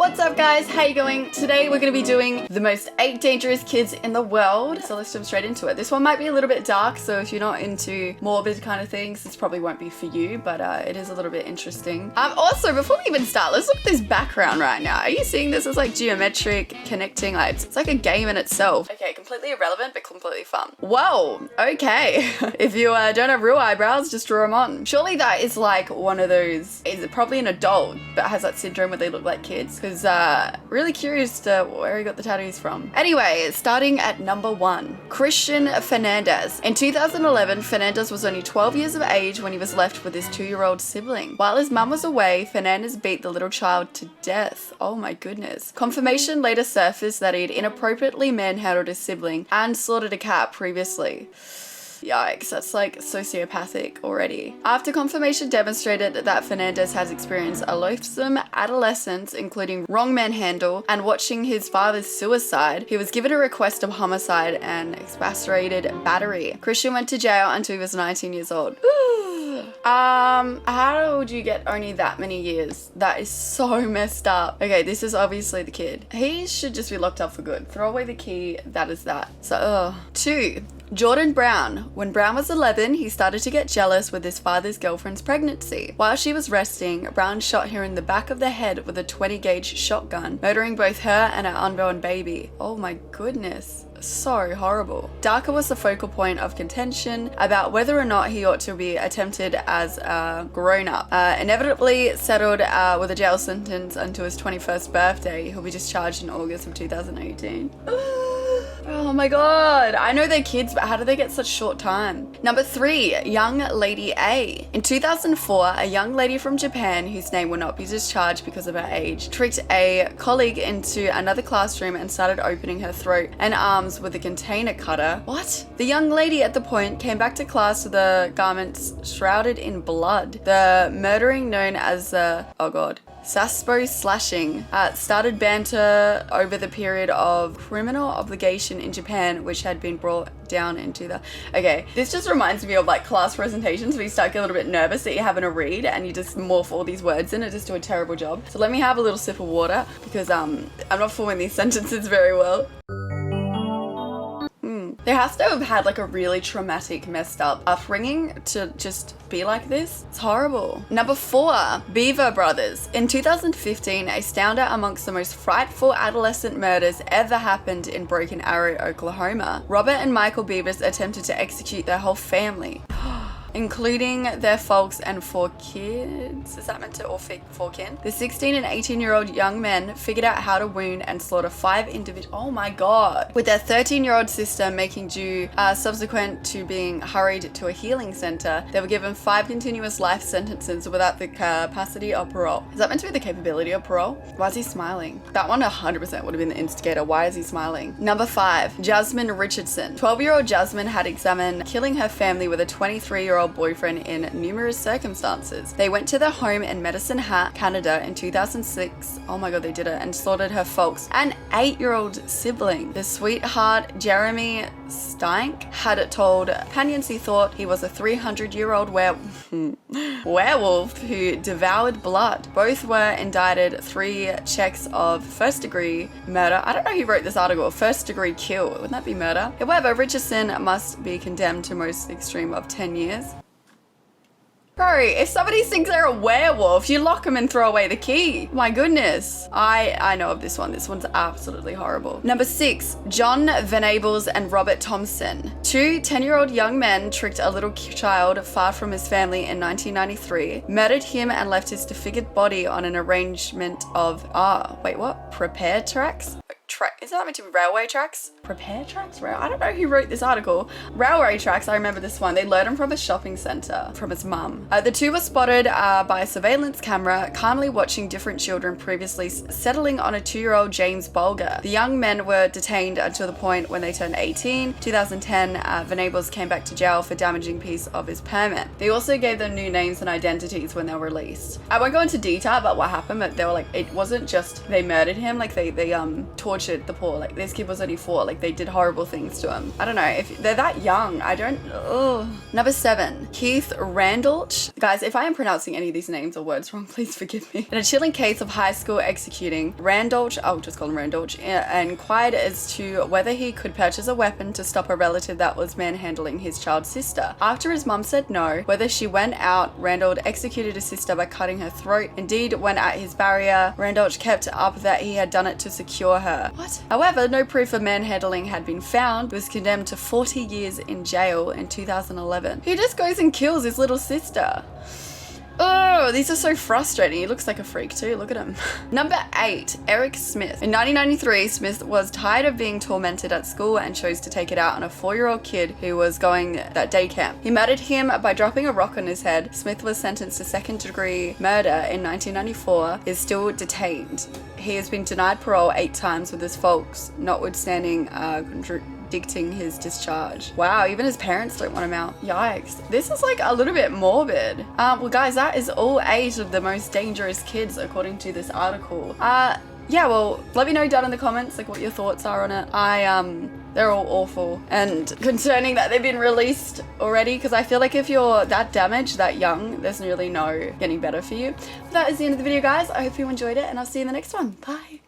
What's up guys, how you going? Today we're going to be doing the most 8 dangerous kids in the world. So let's jump straight into it. This one might be a little bit dark, so if you're not into morbid kind of things, this probably won't be for you, but it is a little bit interesting. Also, before we even start, let's look at this background right now. Are you seeing this as like geometric connecting lights? It's like a game in itself. Okay, completely irrelevant, but completely fun. Whoa, okay. If you don't have real eyebrows, just draw them on. Surely that is like one of those, is it probably an adult, but has that syndrome where they look like kids? Because really curious to where he got the tattoos from. Anyway, starting at number 1, Christian Fernandez. In 2011, Fernandez was only 12 years of age when he was left with his 2-year-old sibling. While his mum was away, Fernandez beat the little child to death. Oh my goodness. Confirmation later surfaced that he'd inappropriately manhandled his sibling and slaughtered a cat previously. Yikes, that's like sociopathic already. After confirmation demonstrated that Fernandez has experienced a loathsome adolescence, including wrong manhandle and watching his father's suicide, he was given a request of homicide and exacerbated battery. Christian went to jail until he was 19 years old. How would you get only that many years? That is so messed up. Okay, this is obviously the kid. He should just be locked up for good. Throw away the key, that is that. So, 2. Jordan Brown. When Brown was 11, he started to get jealous with his father's girlfriend's pregnancy. While she was resting, Brown shot her in the back of the head with a 20-gauge shotgun, murdering both her and her unborn baby. Oh my goodness. So horrible. Darker was the focal point of contention about whether or not he ought to be attempted as a grown-up. Inevitably settled with a jail sentence until his 21st birthday. He'll be discharged in August of 2018. Oh my god, I know they're kids, but how do they get such short time? Number 3, Young Lady A. In 2004, a young lady from Japan, whose name will not be discharged because of her age, tricked a colleague into another classroom and started opening her throat and arms with a container cutter. What? The young lady at the point came back to class with the garments shrouded in blood. The murdering, known as the, oh god, Saspo slashing, started banter over the period of criminal obligation in Japan, which had been brought down into the... Okay, this just reminds me of like class presentations where you start getting a little bit nervous that you're having to read and you just morph all these words in and just do a terrible job. So let me have a little sip of water because I'm not forming these sentences very well. There has to have had like a really traumatic, messed up upbringing to just be like this. It's horrible. Number 4, Beaver Brothers. In 2015, a stounder amongst the most frightful adolescent murders ever happened in Broken Arrow, Oklahoma. Robert and Michael Beavers attempted to execute their whole family, including their folks and 4 kids. Is that meant to, or 4 kin? The 16 and 18-year-old young men figured out how to wound and slaughter 5 individuals. Oh my god. With their 13-year-old sister making due subsequent to being hurried to a healing center, they were given 5 continuous life sentences without the capacity of parole. Is that meant to be the capability of parole? Why is he smiling? That one 100% would have been the instigator. Why is he smiling? Number 5, Jasmine Richardson. 12-year-old Jasmine had examined killing her family with a 23-year-old boyfriend in numerous circumstances. They went to their home in Medicine Hat, Canada in 2006. Oh my god, they did it, and slaughtered her folks and 8-year-old sibling. The sweetheart, Jeremy Steinck, had told companions he thought he was a 300-year-old werewolf who devoured blood. Both were indicted 3 checks of first-degree murder. I don't know who wrote this article. First-degree kill. Wouldn't that be murder? However, Richardson must be condemned to most extreme of 10 years. Bro, if somebody thinks they're a werewolf, you lock them and throw away the key. My goodness. I know of this one. This one's absolutely horrible. Number 6, John Venables and Robert Thompson. 2 10-year-old young men tricked a little child far from his family in 1993, murdered him and left his disfigured body on an arrangement of, prepare tracks? Is that meant to be railway tracks? Prepare tracks? I don't know who wrote this article. Railway tracks, I remember this one. They lured him from a shopping center from his mum. The 2 were spotted by a surveillance camera, calmly watching different children previously settling on a 2-year-old James Bulger. The young men were detained until the point when they turned 18. 2010, Venables came back to jail for damaging piece of his permit. They also gave them new names and identities when they were released. I won't go into detail about what happened, but they were like, it wasn't just they murdered him, like they tortured tortured the poor. Like, this kid was only 4. Like, they did horrible things to him. I don't know. If they're that young, I don't... Ugh. Number 7, Keith Randolph. Guys, if I am pronouncing any of these names or words wrong, please forgive me. In a chilling case of high school executing, Randolph, I'll just call him Randolph, inquired as to whether he could purchase a weapon to stop a relative that was manhandling his child's sister. After his mum said no, whether she went out, Randolph executed his sister by cutting her throat. Indeed, when at his barrier, Randolph kept up that he had done it to secure her. What? However, no proof of manhandling had been found. He was condemned to 40 years in jail in 2011. He just goes and kills his little sister. Oh, these are so frustrating. He looks like a freak too. Look at him. Number 8, Eric Smith. In 1993, Smith was tired of being tormented at school and chose to take it out on a 4-year-old kid who was going that day camp. He murdered him by dropping a rock on his head. Smith was sentenced to second-degree murder in 1994. He is still detained. He has been denied parole 8 times with his folks, notwithstanding contradicting his discharge. Wow, even his parents don't want him out. Yikes. This is like a little bit morbid. Well guys, that is all 8 of the most dangerous kids according to this article. Yeah, well, let me know down in the comments like what your thoughts are on it. They're all awful and concerning that they've been released already, because I feel like if you're that damaged, that young, there's really no getting better for you. But that is the end of the video, guys. I hope you enjoyed it, and I'll see you in the next one. Bye.